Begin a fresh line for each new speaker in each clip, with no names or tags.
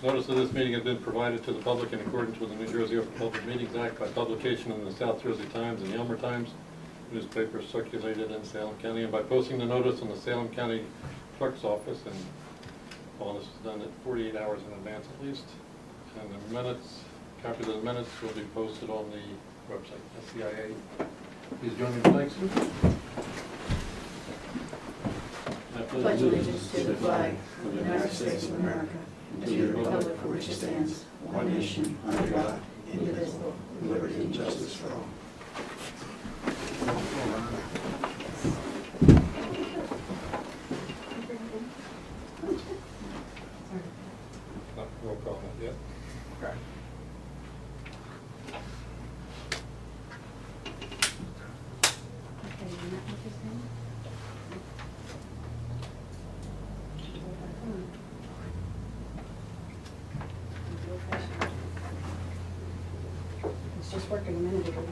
Notice of this meeting has been provided to the public in accordance with the New Jersey Open Public Meetings Act by publication in the South Jersey Times and the Elmer Times, newspapers circulated in Salem County, and by posting the notice in the Salem County Clerk's Office, and all this is done at 48 hours in advance at least. And the minutes, copies of the minutes will be posted on the website, SCIA. Please join me in thanks. I
pledge allegiance to the flag of the United States of America and to the republic for which it stands, one nation, under God, indivisible, with liberty and justice for all.
Roll call, not yet.
Right.
It's just working a minute ago.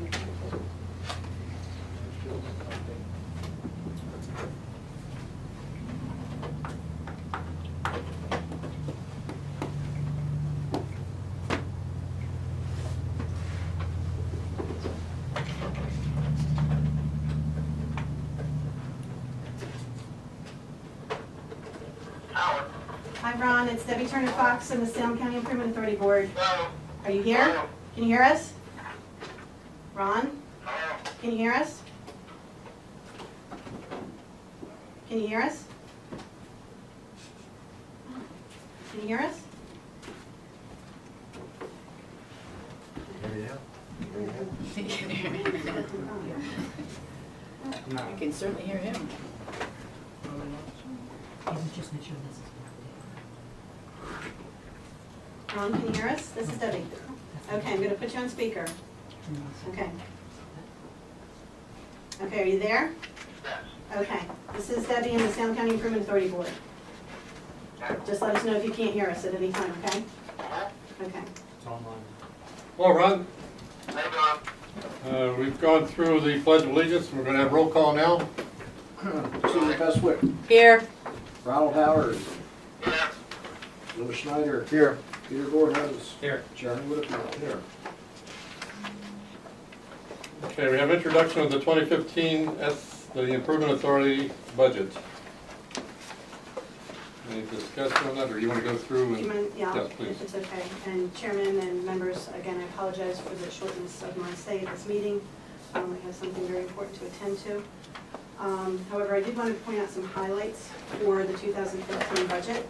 Hi, Ron. It's Debbie Turner-Fox and the Salem County Improvement Authority Board. Are you here? Can you hear us? Ron? Can you hear us? Can you hear us? Can you hear us?
You can certainly hear him.
Ron, can you hear us? This is Debbie. Okay, I'm going to put you on speaker. Okay. Okay, are you there? Okay. This is Debbie and the Salem County Improvement Authority Board. Just let us know if you can't hear us at any time, okay? Okay.
It's online. Well, Ron, we've gone through the Pledge of Allegiance. We're going to have roll call now.
Susan Bestwick.
Here.
Ronald Howard. Louis Schneider. Here. Peter Gorhams.
Here.
Jeremy Whitaker. Here.
Okay, we have introduction of the 2015 the Improvement Authority budget. Any discussion on that, or you want to go through?
Do you mind? Yeah,
Yes, please.
if it's okay. And Chairman and members, again, I apologize for the shortness of my stay at this meeting. I have something very important to attend to. However, I did want to point out some highlights for the 2015 budget.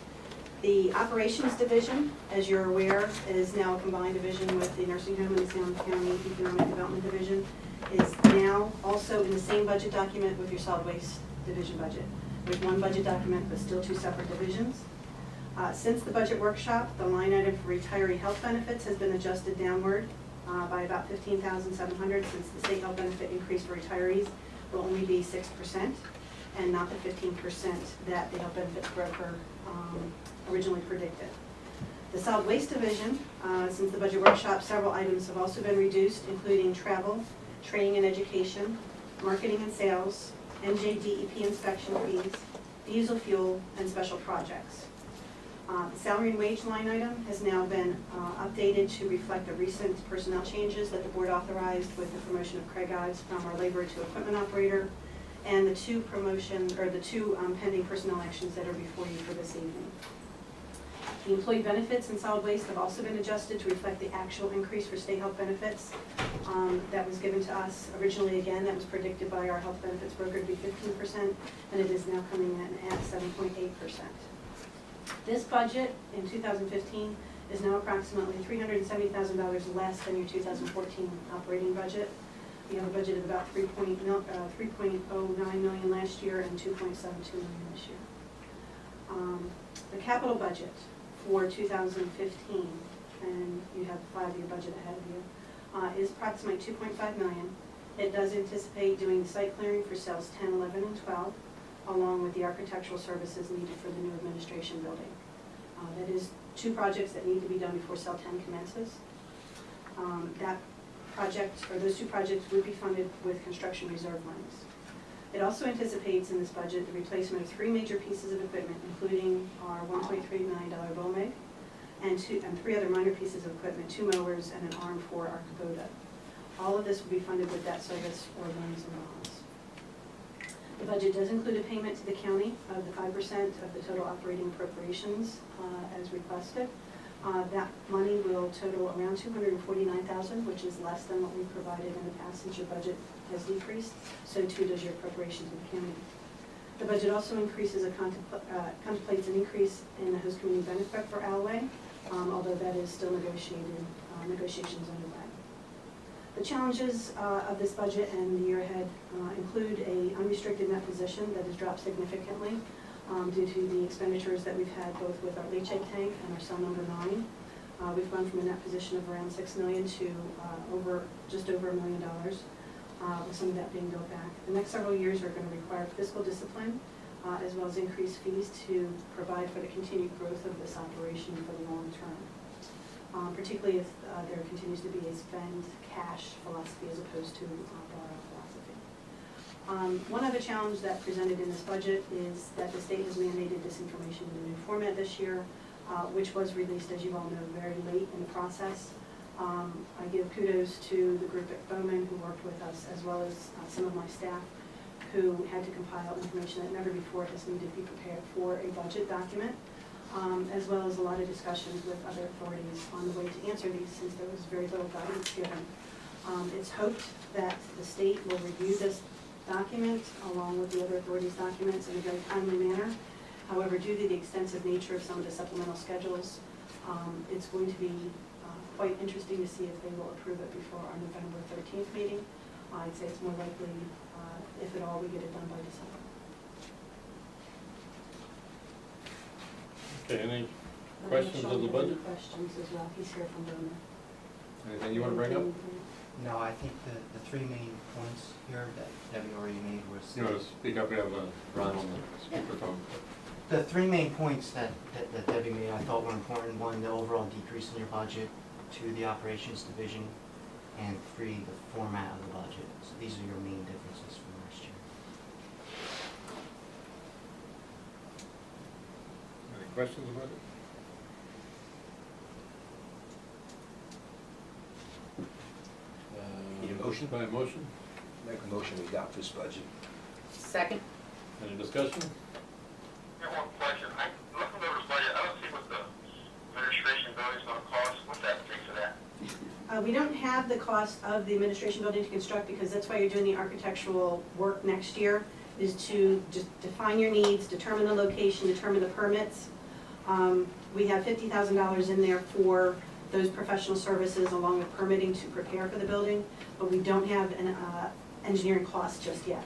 The Operations Division, as you're aware, is now a combined division with the Nursing Home and the Salem County Economic Development Division, is now also in the same budget document with your Solid Waste Division budget, with one budget document but still two separate divisions. Since the budget workshop, the line item for retiree health benefits has been adjusted downward by about $15,700, since the state health benefit increase for retirees will only be 6% and not the 15% that the health benefits broker originally predicted. The Solid Waste Division, since the budget workshop, several items have also been reduced, including travel, training and education, marketing and sales, NJDEP inspection fees, diesel fuel, and special projects. The salary and wage line item has now been updated to reflect the recent personnel changes that the board authorized with the promotion of Craig Ives from our labor to equipment operator, and the two pending personnel actions that are before you for this evening. The employee benefits in solid waste have also been adjusted to reflect the actual increase for state health benefits that was given to us. Originally, again, that was predicted by our health benefits broker to be 15%, and it is now coming in at 7.8%. This budget in 2015 is now approximately $370,000 less than your 2014 operating budget. We have a budget of about $3.09 million last year and $2.72 million this year. The capital budget for 2015, and you have a 5-year budget ahead of you, is approximately $2.5 million. It does anticipate doing the site clearing for cells 10, 11, and 12, along with the architectural services needed for the new administration building. That is 2 projects that need to be done before cell 10 commences. That project, or those 2 projects, would be funded with construction reserve monies. It also anticipates in this budget the replacement of 3 major pieces of equipment, including our $1.3 million BOMEG, and and three other minor pieces of equipment, 2 mowers and an arm for our Kubota. All of this will be funded with debt service or loans and bonds. The budget does include a payment to the county of the 5% of the total operating appropriations as requested. That money will total around $249,000, which is less than what we provided in the past since your budget has decreased. So too does your appropriation to the county. The budget also contemplates an increase in the host community benefit for Alway, although that is still negotiations underway. The challenges of this budget and the year ahead include an unrestricted net position that has dropped significantly due to the expenditures that we've had both with our leachate tank and our cell number 9. We've gone from a net position of around $6 million to just over $1 million, with some of that being built back. The next several years are going to require fiscal discipline as well as increased fees to provide for the continued growth of this operation for the long term. Particularly if there continues to be a spend cash philosophy as opposed to borrow philosophy. One other challenge that presented in this budget is that the state has mandated this information in a new format this year, which was released, as you all know, very late in the process. I give kudos to the group at Bowman who worked with us, as well as some of my staff who had to compile information that never before has needed to be prepared for a budget document. As well as a lot of discussions with other authorities on the way to answer these, since there was very little guidance given. It's hoped that the state will review this document along with the other authorities' documents in a very timely manner. However, due to the extensive nature of some of the supplemental schedules, it's going to be quite interesting to see if they will approve it before our November 13th meeting. I'd say it's more likely, if at all, we get it done by December.
Okay, any questions of the budget?
Questions as well, he's here from Bowman.
Anything you want to bring up?
No, I think the three main points here that Debbie already made was.
You want to speak up? We have Ron on the speakerphone.
The three main points that Debbie made I thought were important. One, the overall decrease in your budget. Two, the operations division. And three, the format of the budget. So these are your main differences from last year.
Any questions about it?
Need a motion?
By motion?
Make a motion to adopt this budget.
Second.
Any discussion?
I have one question. I'm looking over the budget. I don't see what the administration building's gonna cost. What's that fee for that?
We don't have the cost of the administration building to construct because that's why you're doing the architectural work next year, is to just define your needs, determine the location, determine the permits. We have $50,000 in there for those professional services along with permitting to prepare for the building, but we don't have an engineering cost just yet.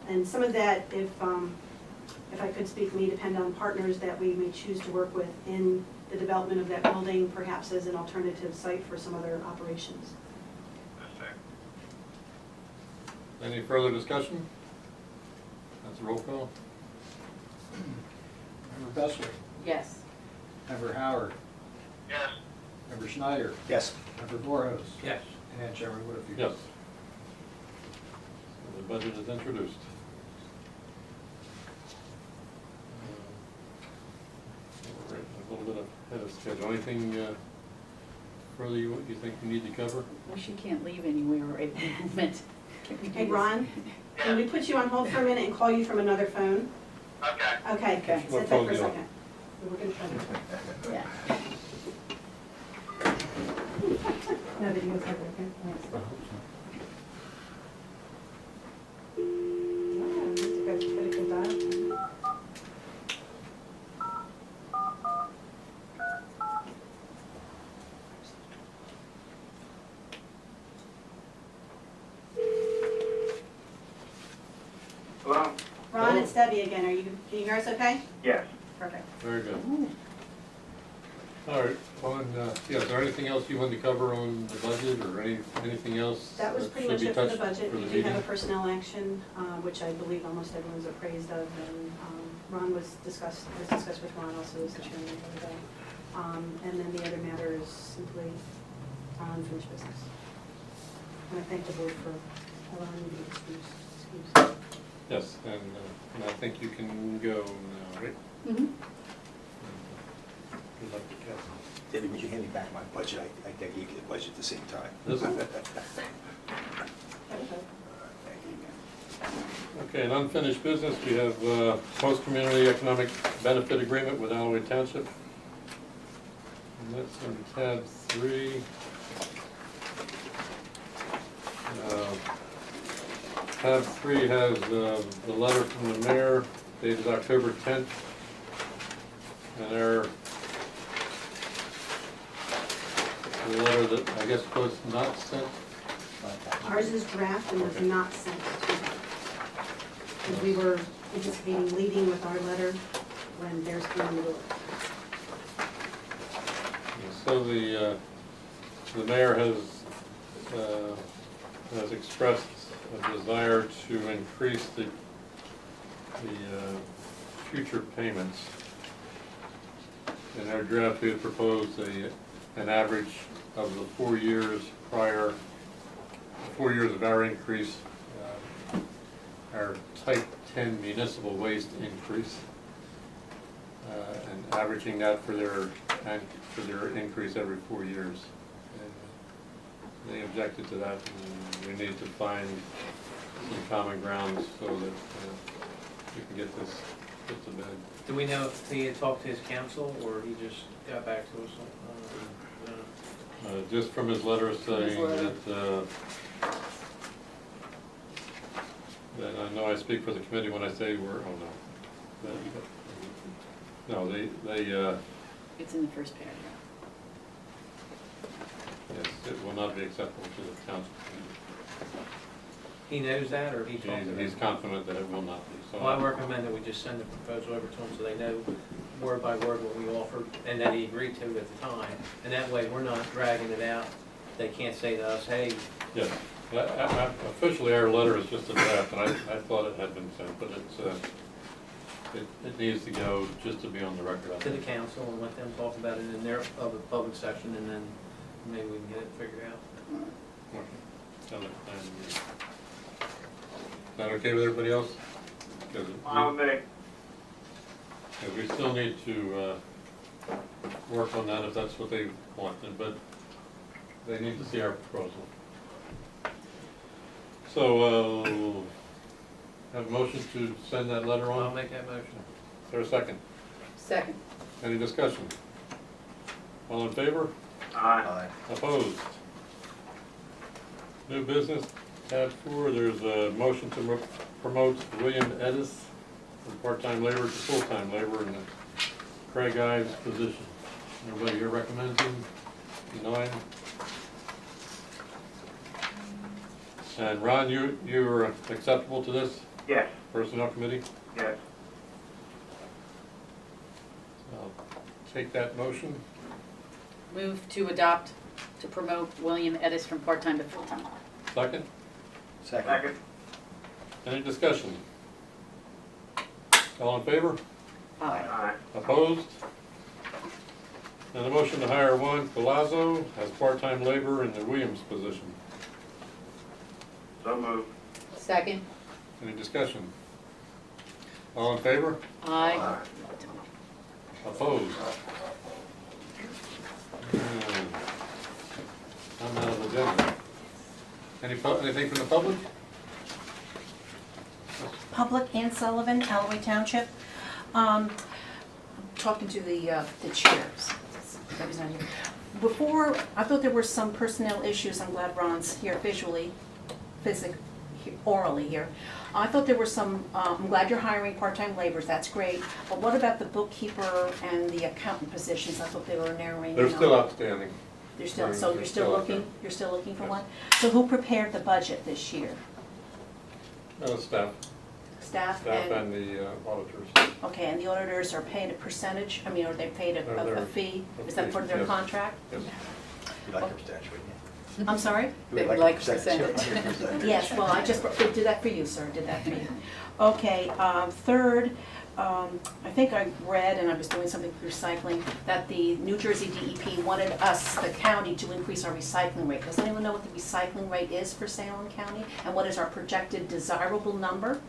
And some of that, if I could speak, may depend on partners that we may choose to work with in the development of that building, perhaps as an alternative site for some other operations.
That's it.
Any further discussion? That's a roll call.
Member Bestwick,
Yes.
Member Howard,
Yes.
Member Schneider,
Yes.
Member Voorhees,
Yes.
and Chairman Woodfield.
Yes. The budget is introduced. We're right a little bit ahead of schedule. Anything further you think you need to cover?
Well, she can't leave anywhere right at the moment.
Hey, Ron, can we put you on hold for a minute and call you from another phone?
Okay.
Okay,
Okay.
sit
What
there
phone
for a
do you want?
second. We're gonna try to.
Yeah.
No videos over, okay? Thanks. Yeah, we have to go put a good dial.
Hello?
Ron, it's Debbie again. Can you hear us okay?
Yes.
Perfect.
Very good. All right, is there anything else you wanted to cover on the budget or anything else?
That was pretty
should
much
be
it for the
touched
budget.
for
We
the
do have a
meeting?
personnel action, which I believe almost everyone's appraised of, and Ron was discussed with Ron also as the chairman the other day. And then the other matter is simply unfinished business. And I thank the board for allowing me to excuse.
Yes, and I think you can go now, right?
Mm-hmm.
Good luck to Kathy.
Debbie, would you hand me back my budget? I gave you the budget at the same time.
This-
Thank you.
Okay, an unfinished business, we have post-community economic benefit agreement with Alloway Township. And that's in tab 3. Tab 3 has the letter from the mayor dated October 10th. And the letter that I guess was not sent.
Ours is draft and was
Okay.
not sent to them. Because we were anticipating leading with our letter when theirs came in the door.
So the mayor has expressed a desire to increase the future payments. In our draft, we had proposed an average of the 4 years prior, 4 years of our increase, our type 10 municipal waste increase, and averaging that for their increase every 4 years. And they objected to that, and we need to find some common ground so that we can get this put to bed.
Do we know if he had talked to his council, or he just got back to us?
Just from his letter saying
letter.
that I know I speak for the committee when I say we're,
It's in the first paragraph.
yes, it will not be acceptable to the council.
He knows that, or he talked to
He's
them?
confident that it will not be, so.
Well, I recommend that we just send the proposal over to him so they know word by word what we offered and that he agreed to at the time. And that way, we're not dragging it out. They can't say to us, hey,
Yes, officially our letter is just a draft, and I thought it had been sent, but it needs to go just to be on the record.
to the council and let them talk about it in their public section, and then maybe we can get it figured out.
Is that okay with everybody else?
Fine with me.
Because we still need to work on that if that's what they wanted, but they need to see our proposal. So, have a motion to send that letter
I'll
on?
make that motion.
Is there a second?
Second.
Any discussion? All in favor?
Aye.
Opposed? New business, tab 4, there's a motion to promote William Edis from part-time labor to full-time labor in the Craig Ives position. Everybody here recommends him? 9. And Ron, you're acceptable to this?
Yes,
Personnel committee?
yes.
I'll take that motion.
Move to adopt to promote William Edis from part-time to full-time.
Second?
Second.
Any discussion? All in favor?
Aye.
Aye.
Opposed? And a motion to hire Juan Palazzo as part-time labor in the Williams position.
So moved.
Second.
Any discussion? All in favor?
Aye.
Opposed? I'm out of the agenda. Anything from the public?
Public, Ann Sullivan, Alloway Township. Talking to the chairs. That was not here. Before, I thought there were some personnel issues. I'm glad Ron's here orally here. I thought there were some, I'm glad you're hiring part-time laborers, that's great. But what about the bookkeeper and the accountant positions? I thought they were narrowing.
They're
in
still
on-
outstanding.
They're still, so
They're
you're
still
still
out
looking,
there.
you're still looking for
Yes.
one? So who prepared the budget this year?
Staff
Staff
and the auditors.
okay, and the auditors are paid a percentage, I mean, are they paid a
They're-
fee?
a
Is that
fee,
part of their
yes.
contract?
Yes.
You like your percentage, wouldn't you?
I'm sorry?
They
You
like
your
percentage.
Yes, well, I just did that for you, sir, did that for you. Okay, third, I think I read, and I was doing something with recycling, that the New Jersey DEP wanted us, the county, to increase our recycling rate. Does anyone know what the recycling rate is for Salem County? And what is our projected desirable number?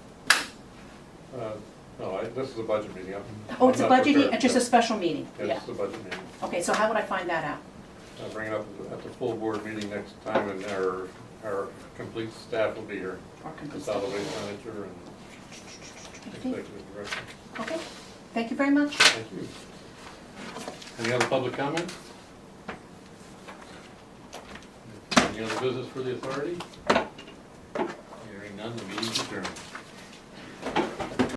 No, this is a budget meeting.
Oh, it's a
I'm not
budget,
prepared.
just a special meeting?
Yeah, this is a budget meeting.
Okay, so how would I find that out?
I'll bring it up at the full board meeting next time, and our complete staff will be here.
Or can we-
Consolidate manager and executive director.
Okay, thank you very much.
Thank you. Any other public comment? Any other business for the authority? Hearing none, the meeting is adjourned.